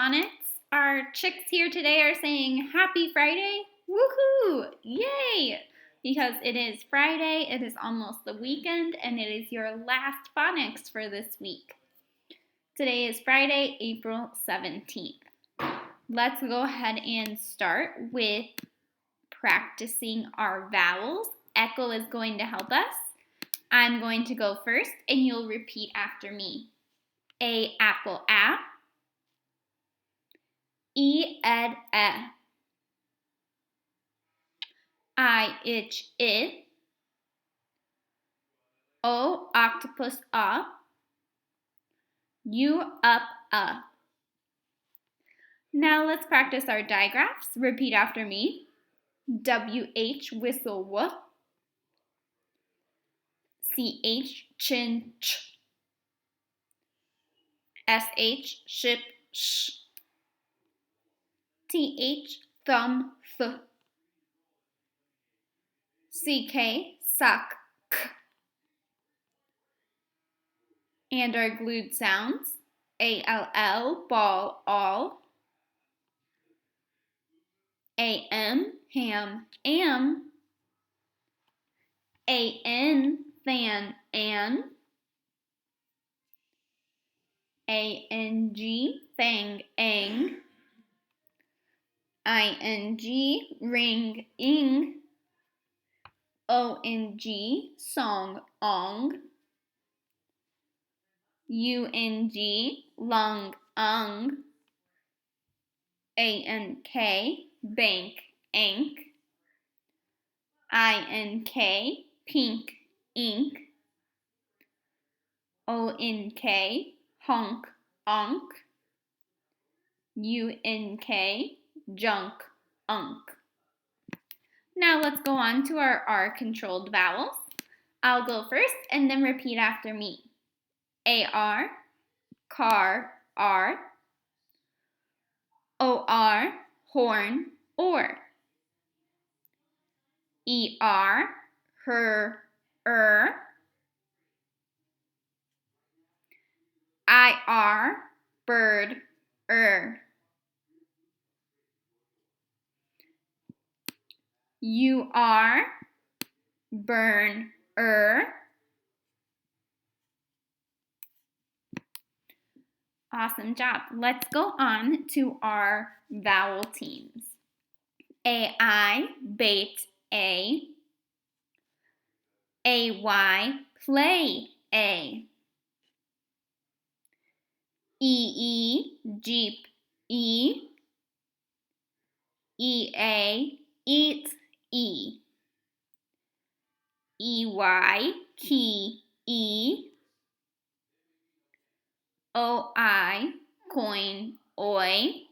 phonics. Our chicks here today are saying Happy Friday. Woohoo! Yay! Because it is Friday, it is almost the weekend, and it is your last phonics for this week. Today is Friday, April 17th. Let's go ahead and start with practicing our vowels. Echo is going to help us. I'm going to go first, and you'll repeat after me. A apple, a. E, ed, e. I, itch, I. O, octopus, a. U, up, a. Now let's practice our digraphs. Repeat after me. WH, whistle, w. CH, chin, ch. SH, ship, sh. TH, thumb, th. CK, suck, k. And our glued sounds. ALL, ball, all. AM, ham, am. AN, fan, an. ANG, fang, ang. ING, ring, ing. ONG, song, ong. UNG, lung, ung. ANK, bank, ank. INK, pink, ink. ONK, honk, onk. UNK, junk, unk. Now let's go on to our R-controlled vowels. I'll go first and then repeat after me. AR, car, R. OR, horn, or. ER, her, IR, bird, UR, burn, Awesome job. Let's go on to our vowel teams. AI, bait, A. AY, play, A. EE, jeep, E. EA, eat, E. EY, key, E. OI, coin, oi.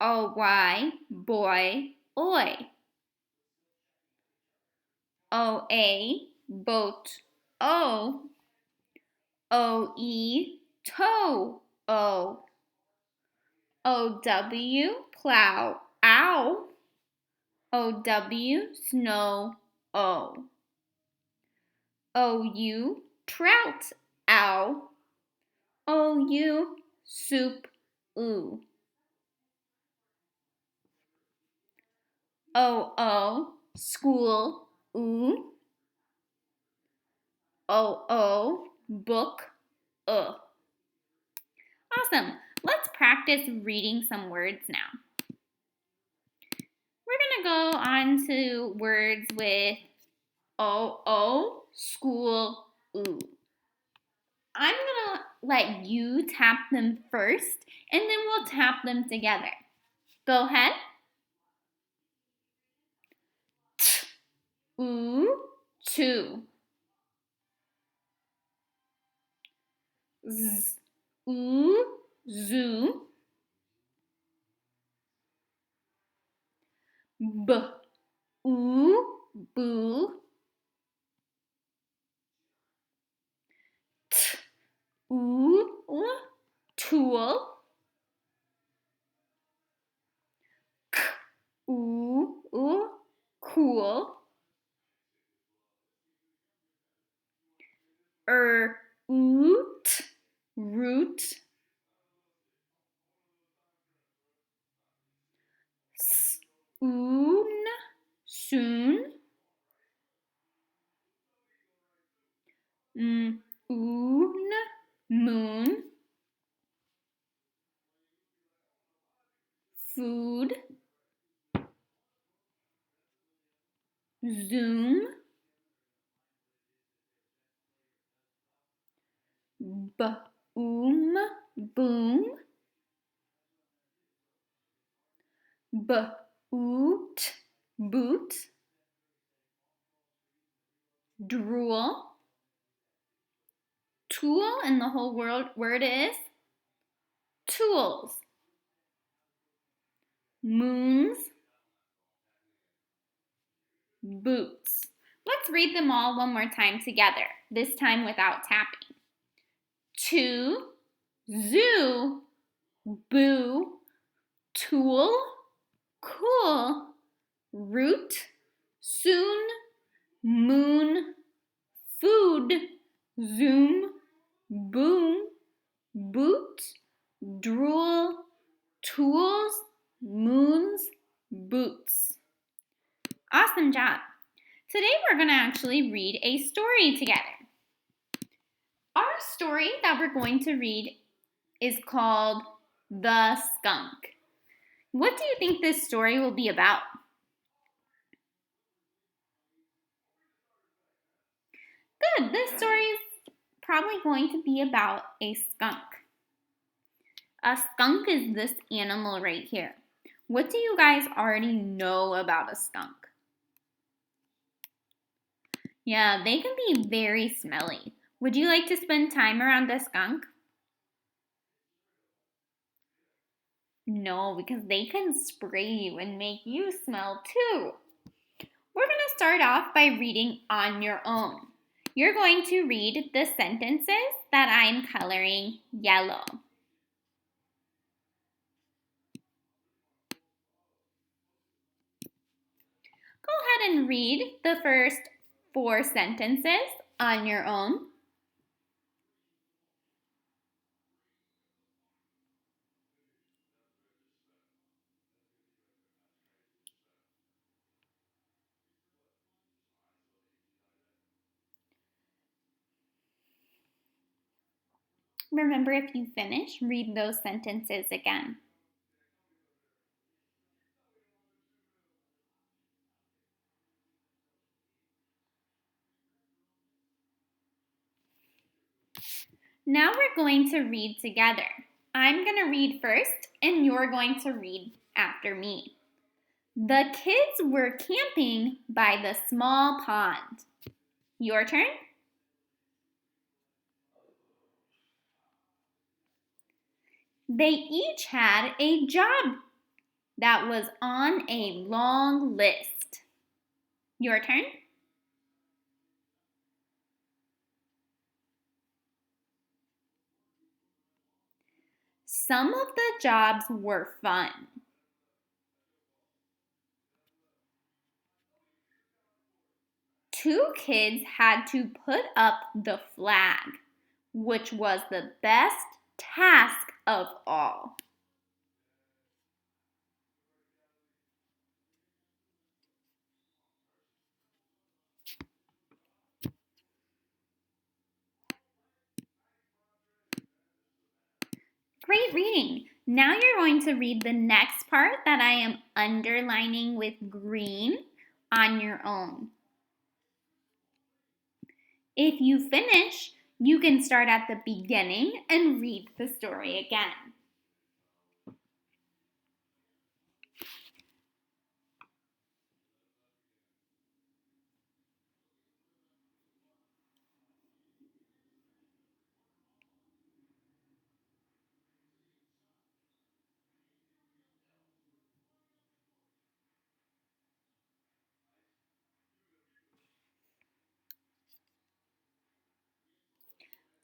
OY, boy, oi. OA, boat, O. OE, toe, O. OW, plow, ow. OW, snow, O. OU, trout, ow. OU, soup, oo. OO, school, oo. OO, book, Awesome. Let's practice reading some words now. We're going to go on to words with OO, school, oo. I'm going to let you tap them first, and then we'll tap them together. Go ahead. T, oo, two. Z, oo, zoo. B, oo, boo. T, oo, tool. K, oo, cool. Oot, root. oon, soon. Oon, moon. Food. Zoom. Boom, boom. Boot, boot. Drool. Tool, and the whole word is tools. Moons. Boots. Let's read them all one more time together, this time without tapping. To, zoo, boo, tool, cool, root, soon, moon, food, zoom, boom, boot, drool, tools, moons, boots. Awesome job. Today we're going to actually read a story together. Our story that we're going to read is called The Skunk. What do you think this story will be about? Good. This story is probably going to be about a skunk. A skunk is this animal right here. What do you guys already know about a skunk? Yeah, they can be very smelly. Would you like to spend time around a skunk? No, because they can spray you and make you smell too. We're going to start off by reading on your own. You're going to read the sentences that I'm coloring yellow. Go ahead and read the first 4 sentences on your own. Remember, if you finish, read those sentences again. Now we're going to read together. I'm going to read first, and you're going to read after me. The kids were camping by the small pond. Your turn. They each had a job that was on a long list. Your turn. Some of the jobs were fun. Two kids had to put up the flag, which was the best task of all. Great reading. Now you're going to read the next part that I am underlining with green on your own. If you finish, you can start at the beginning and read the story again.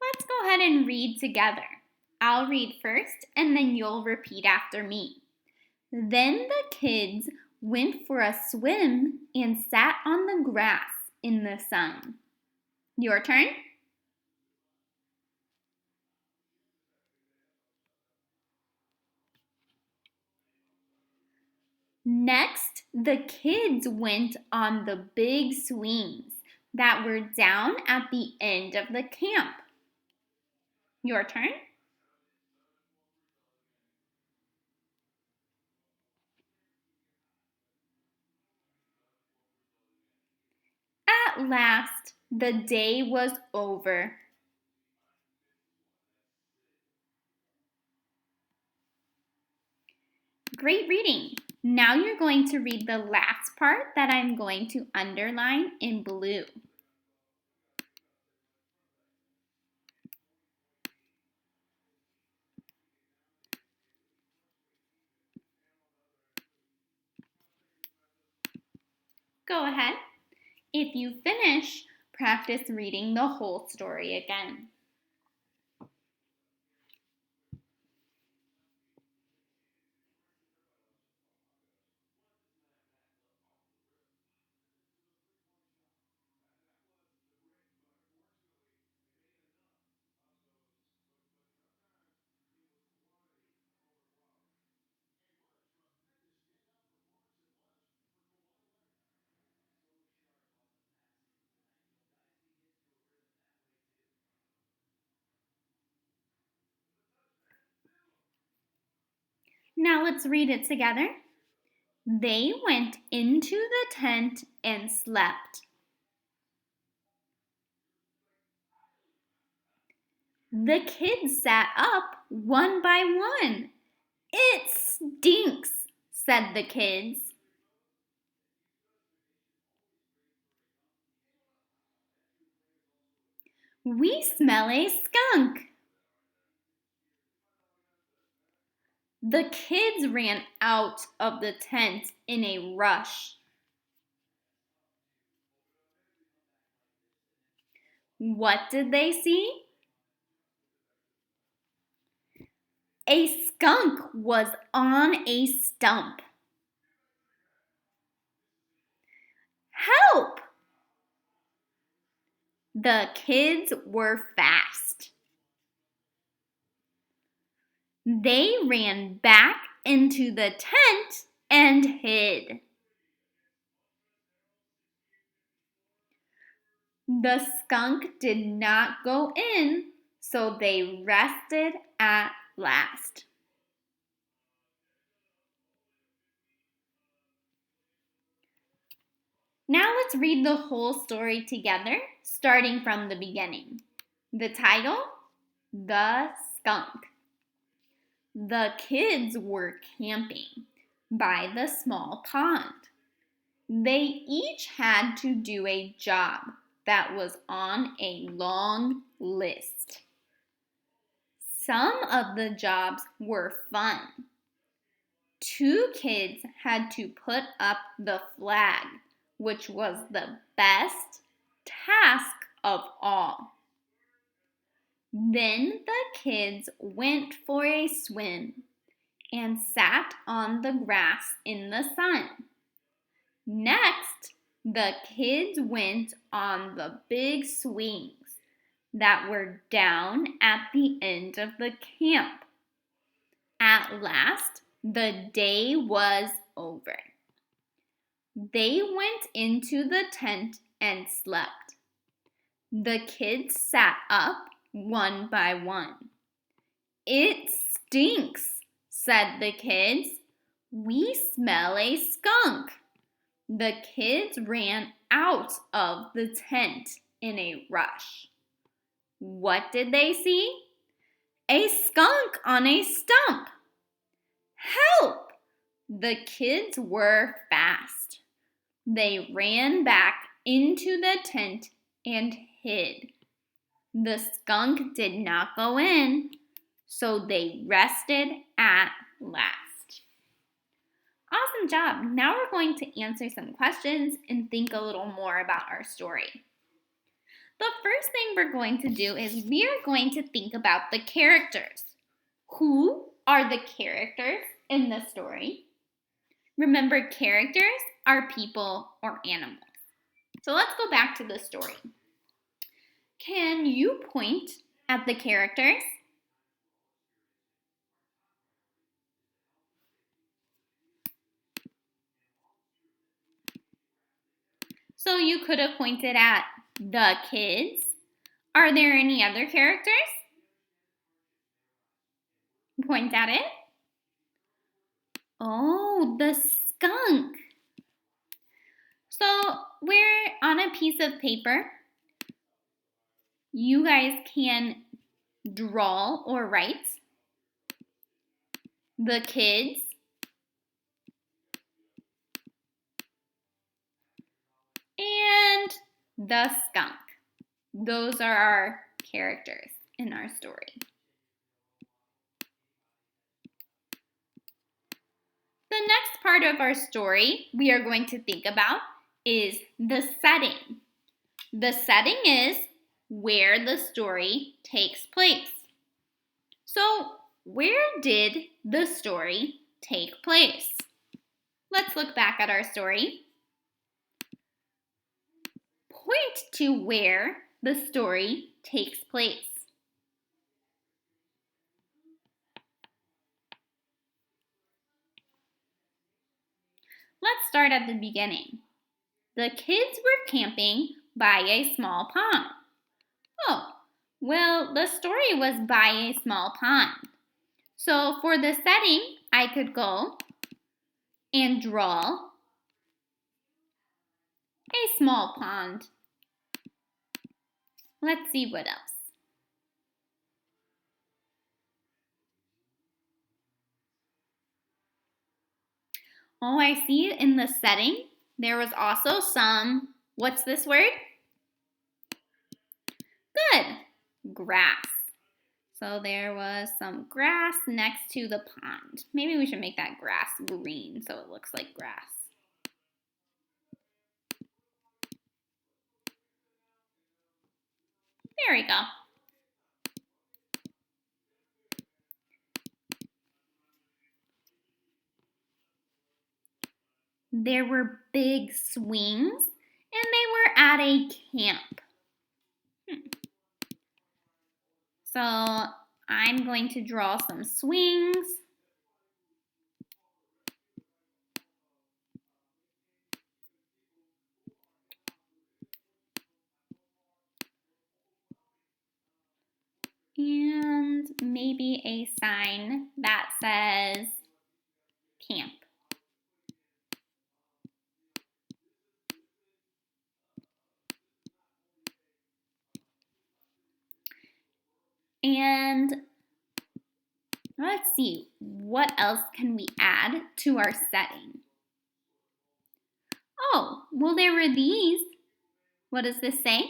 Let's go ahead and read together. I'll read first and then you'll repeat after me. Then the kids went for a swim and sat on the grass in the sun. Your turn. Next, the kids went on the big swings that were down at the end of the camp. Your turn. At last, the day was over. Great reading. Now you're going to read the last part that I'm going to underline in blue. Go ahead. If you finish, practice reading the whole story again. Now let's read it together. They went into the tent and slept. The kids sat up one by one. It stinks, said the kids. We smell a skunk. The kids ran out of the tent in a rush. What did they see? A skunk was on a stump. Help! The kids were fast. They ran back into the tent and hid. The skunk did not go in, so they rested at last. Now let's read the whole story together, starting from the beginning. The title, The Skunk. The kids were camping by the small pond. They each had to do a job that was on a long list. Some of the jobs were fun. 2 kids had to put up the flag, which was the best task of all. Then the kids went for a swim and sat on the grass in the sun. Next, the kids went on the big swings that were down at the end of the camp. At last, the day was over. They went into the tent and slept. The kids sat up one by one. It stinks, said the kids. We smell a skunk. The kids ran out of the tent in a rush. What did they see? A skunk on a stump. Help! The kids were fast. They ran back into the tent and hid. The skunk did not go in, so they rested at last. Awesome job. Now we're going to answer some questions and think a little more about our story. The first thing we're going to do is we are going to think about the characters. Who are the characters in the story? Remember, characters are people or animals. So let's go back to the story. Can you point at the characters? So you could have pointed at the kids. Are there any other characters? Point at it. Oh, the skunk. So we're on a piece of paper. You guys can draw or write the kids and the skunk. Those are our characters in our story. The next part of our story we are going to think about is the setting. The setting is where the story takes place. So, where did the story take place? Let's look back at our story. Point to where the story takes place. Let's start at the beginning. The kids were camping by a small pond. Oh, well, the story was by a small pond. So for the setting, I could go and draw a small pond. Let's see what else. Oh, I see in the setting, there was also some, what's this word? Good, grass. So there was some grass next to the pond. Maybe we should make that grass green so it looks like grass. There we go. There were big swings and they were at a camp. So I'm going to draw some swings. And maybe a sign that says camp. And let's see, what else can we add to our setting? Oh, well, there were these. What does this say?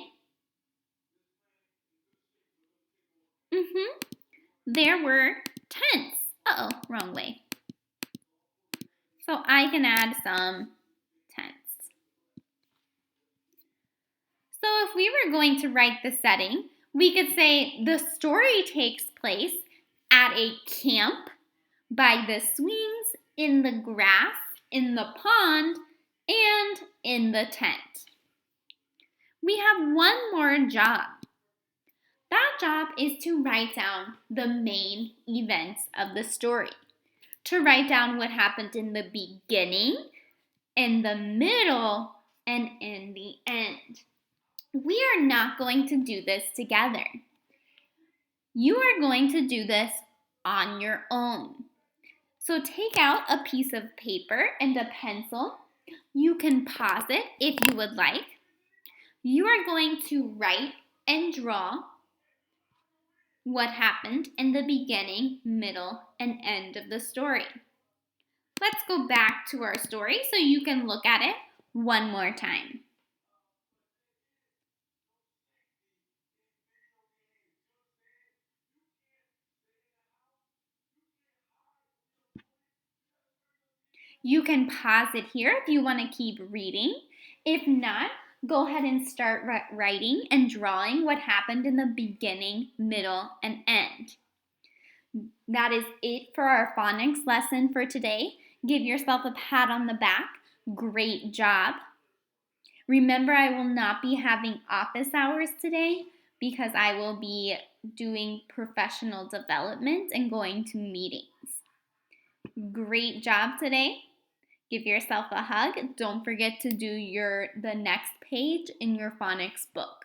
There were tents. Uh-oh, wrong way. So I can add some tents. So if we were going to write the setting, we could say the story takes place at a camp by the swings, in the grass, in the pond, and in the tent. We have one more job. That job is to write down the main events of the story. To write down what happened in the beginning, in the middle, and in the end. We are not going to do this together. You are going to do this on your own. So take out a piece of paper and a pencil. You can pause it if you would like. You are going to write and draw what happened in the beginning, middle, and end of the story. Let's go back to our story so you can look at it one more time. You can pause it here if you want to keep reading. If not, go ahead and start writing and drawing what happened in the beginning, middle, and end. That is it for our phonics lesson for today. Give yourself a pat on the back. Great job. Remember, I will not be having office hours today because I will be doing professional development and going to meetings. Great job today. Give yourself a hug. Don't forget to do the next page in your phonics book.